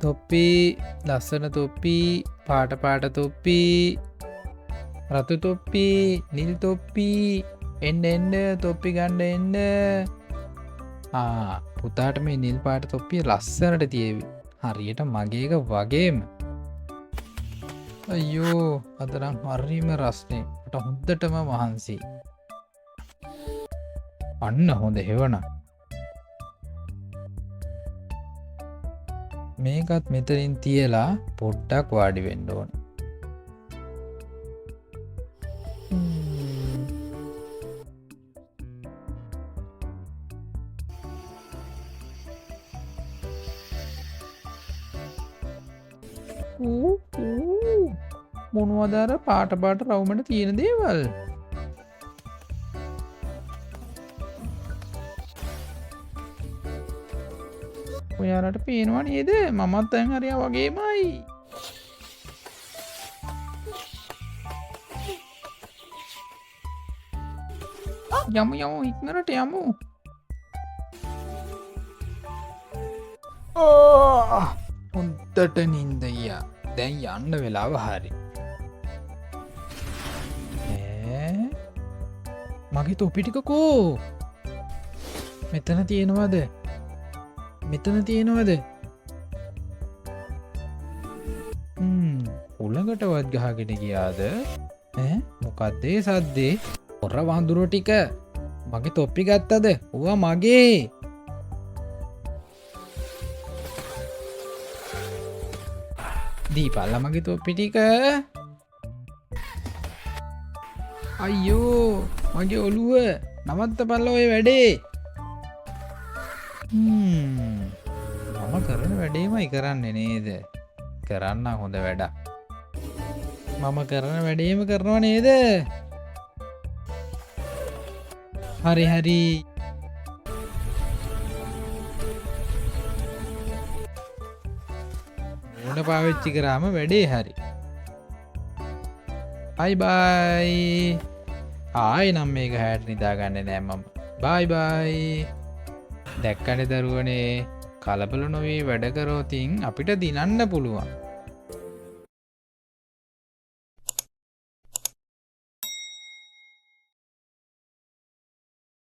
තොප්පි ලස්සන තොප්පි පාට තොප්පි රතු තොප්පි නිල් තොප්පි එන්න තොප්පි ගණ්ඩ එන්න පුතාට මේ නිල් පාට තොප්පිය ලස්සනට තියවි හරියට මගේක වගේම අයෝ අදරම් හරීම රස්නයට හොද්දටම වහන්සේ අන්න හොඳ හෙවන මේකත් මෙතරින් තියලා පොඩ්ඩක් වාඩි වෙන්න ඕන මොනවදාර පාට රවුමට තියෙන දේවල් ඔයාලට පේනවා නේද මමත් දැන් හරියා වගේමයි යමු ඉක්මනට යමු හොන්දට නින්දයියා දැන් යන්න වෙලාව හරි මගේ තොපිටිකකෝ මෙතන තියෙනවද උළඟටවත් ගහගෙන ගියාද මොකක්දේ සද්දේ පොර වඳුර ටික මගේ තොප්පි ගත්තද ඕවා මගේ දීපල්ල මගේ තොප්පිටික අයියෝ මගේ ඔළුව නවත්ත පල්ල ඔය වැඩේ මම කරන වැඩේමයි කරන්න නේද කරන්න හොඳ වැඩ මම කරන වැඩේම කරනවා නේද හරි ඕන පාවිච්චි කරාම වැඩේ හරි බයි ආය නම් මේක හැට නිදාගන්න නෑමම් බයි දැක්කන දරුවනේ කලබල නොවී වැඩකරෝතින් අපිට දිනන්න පුළුවන්